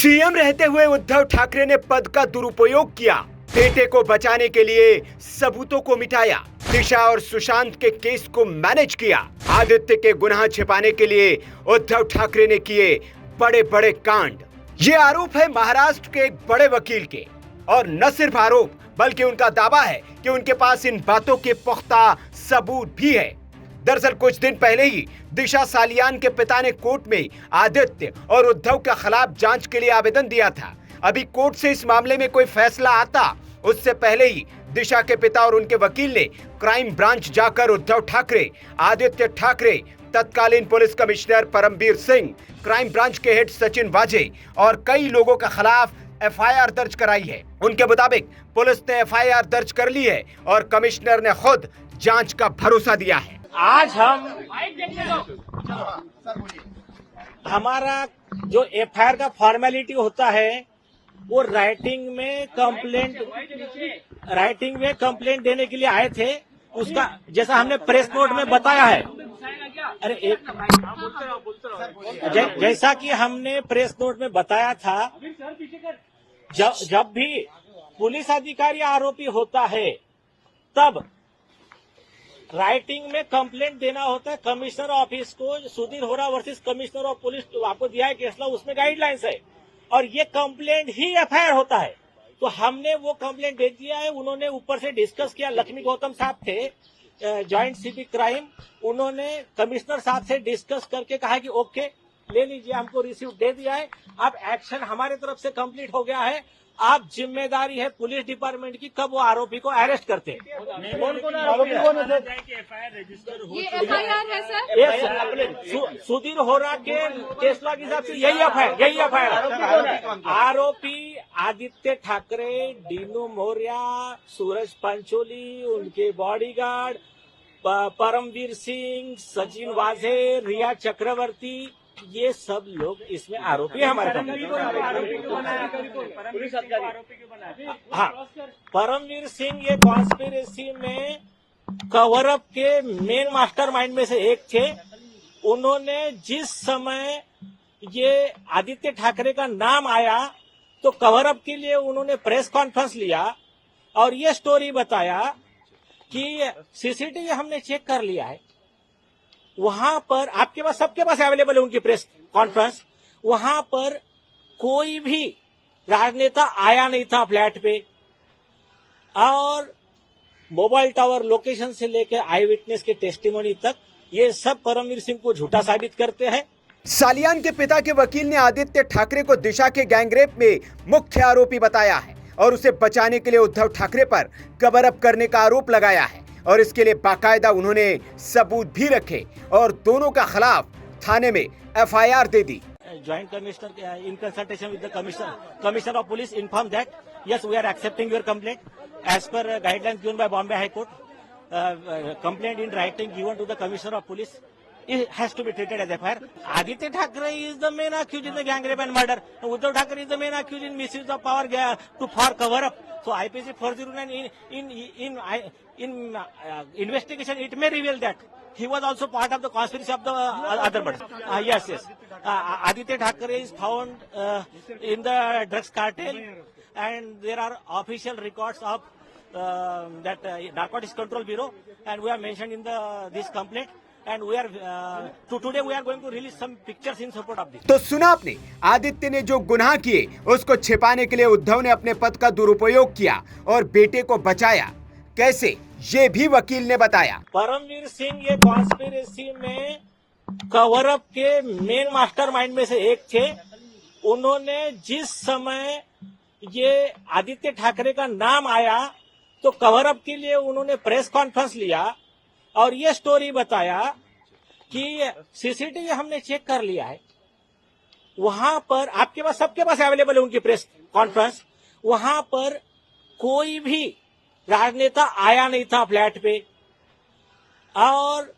CM रहते हुए उद्धव ठाकरे ने पद का दुरुपयोग किया। बेटे को बचाने के लिए सबूतों को मिटाया। दिशा और सुशांत के केस को मैनेज किया। आदित्य के गुनाह छिपाने के लिए उद्धव ठाकरे ने किए बड़े बड़े कांड। ये आरोप है महाराष्ट्र के एक बड़े वकील के, और न सिर्फ आरोप बल्कि उनका दावा है कि उनके पास इन बातों के पुख्ता सबूत भी है। दरअसल कुछ दिन पहले ही दिशा सालियान के पिता ने कोर्ट में आदित्य और उद्धव के खिलाफ जांच के लिए आवेदन दिया था। अभी कोर्ट से इस मामले में कोई फैसला आता उससे पहले ही दिशा के पिता और उनके वकील ने क्राइम ब्रांच जाकर उद्धव ठाकरे, आदित्य ठाकरे, तत्कालीन police commissioner Paramvir Singh, crime branch के हेड सचिन वाजे और कई लोगों के खिलाफ एफआईआर दर्ज कराई है। उनके मुताबिक पुलिस ने एफआईआर दर्ज कर ली है और कमिश्नर ने खुद जांच का भरोसा दिया है। आज हम हमारा जो एफआईआर का फॉर्मेलिटी होता है वो राइटिंग में कंप्लेंट देने के लिए आए थे। उसका जैसा हमने प्रेस नोट में बताया है, अरे एक जैसा कि हमने प्रेस नोट में बताया था, जब भी पुलिस अधिकारी आरोपी होता है तब राइटिंग में कंप्लेंट देना होता है कमिश्नर ऑफिस को। सुधीर होरा वर्सेस कमिश्नर ऑफ पुलिस आपको दिया है केसला, उसमें गाइडलाइंस है और ये कंप्लेंट ही एफआईआर होता है। तो हमने वो कंप्लेंट दे दिया है। उन्होंने ऊपर से डिस्कस किया। लक्ष्मी गौतम साहब थे जॉइंट सीपी क्राइम, उन्होंने कमिश्नर साहब से डिस्कस करके कहा कि ओके ले लीजिए, हमको रिसीव दे दिया है। अब एक्शन हमारे तरफ से कंप्लीट हो गया है। आप जिम्मेदारी है पुलिस डिपार्टमेंट की कब वो आरोपी को अरेस्ट करते हैं। एफआईआर है सर, सुधीर होरा के केसला के हिसाब से यही एफआईआर। आरोपी आदित्य ठाकरे, डीनू मौर्य, सूरज पंचोली, उनके बॉडीगार्ड परमवीर सिंह, सचिन वाजे, रिया चक्रवर्ती, ये सब लोग इसमें आरोपी है हमारे। हाँ, परमवीर सिंह ये कॉन्स्पिरेसी में कवर अप के मेन मास्टरमाइंड में से एक थे। उन्होंने जिस समय ये आदित्य ठाकरे का नाम आया तो कवर अप के लिए उन्होंने प्रेस कॉन्फ्रेंस लिया और ये स्टोरी बताया कि सीसीटीवी हमने चेक कर लिया है। वहां पर आपके पास, सबके पास अवेलेबल है उनकी प्रेस कॉन्फ्रेंस। वहां पर कोई भी राजनेता आया नहीं था फ्लैट पे, और मोबाइल टावर लोकेशन से लेकर आई विटनेस के टेस्टिमोनी तक ये सब परमवीर सिंह को झूठा साबित करते हैं। सालियान के पिता के वकील ने आदित्य ठाकरे को दिशा के गैंगरेप में मुख्य आरोपी बताया है और उसे बचाने के लिए उद्धव ठाकरे पर कवर अप करने का आरोप लगाया है, और इसके लिए बाकायदा उन्होंने सबूत भी रखे और दोनों के खिलाफ थाने में एफआईआर दे दी। Joint commissioner in consultation with the commissioner of police inform that yes we are accepting your complaint as per guidelines given by Bombay high court. Complaint in writing given to the commissioner of police it has to be treated as FIR. Aditya Thackeray is the main accused in the gang rape and murder. Uddhav Thackeray is the main accused in misuse of power for cover up. So IPC 409 in investigation it may reveal that he was also part of the conspiracy of the other murders. Yes. Aditya Thackeray is found in the drugs cartel, and there are official records of that Narcotics Control Bureau, and we have mentioned in this complaint. And we are today we are going to release some pictures in support of this. तो सुना आपने, आदित्य ने जो गुनाह किए उसको छिपाने के लिए उद्धव ने अपने पद का दुरुपयोग किया और बेटे को बचाया। कैसे, ये भी वकील ने बताया। परमवीर सिंह ये कॉन्स्पिरेसी में कवर अप के मेन मास्टरमाइंड में से एक थे। उन्होंने जिस समय ये आदित्य ठाकरे का नाम आया तो कवर अप के लिए उन्होंने प्रेस कॉन्फ्रेंस लिया और ये स्टोरी बताया कि सीसीटीवी हमने चेक कर लिया है। वहां पर आपके पास, सबके पास अवेलेबल है उनकी प्रेस कॉन्फ्रेंस। वहां पर कोई भी राजनेता आया नहीं था फ्लैट पे, और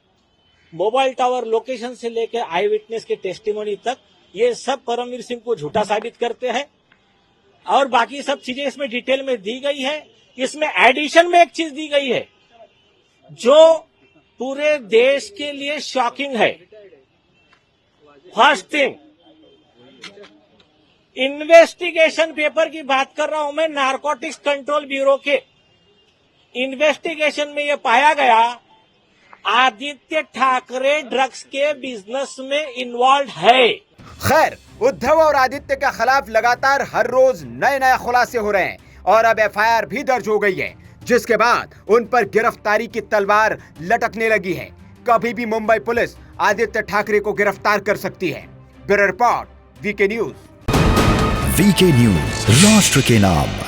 मोबाइल टावर लोकेशन से लेकर आई विटनेस के टेस्टिमोनी तक ये सब परमवीर सिंह को झूठा साबित करते हैं। और बाकी सब चीजें इसमें डिटेल में दी गई है। इसमें एडिशन में एक चीज दी गई है जो पूरे देश के लिए शॉकिंग है। फर्स्ट थिंग, इन्वेस्टिगेशन पेपर की बात कर रहा हूं मैं, नारकोटिक्स कंट्रोल ब्यूरो के इन्वेस्टिगेशन में यह पाया गया आदित्य ठाकरे ड्रग्स के बिजनेस में इन्वॉल्व है। खैर, उद्धव और आदित्य के खिलाफ लगातार हर रोज नए नए खुलासे हो रहे हैं और अब एफआईआर भी दर्ज हो गई है, जिसके बाद उन पर गिरफ्तारी की तलवार लटकने लगी है। कभी भी मुंबई पुलिस आदित्य ठाकरे को गिरफ्तार कर सकती है। Bureau report, VK news. VK news, राष्ट्र के नाम।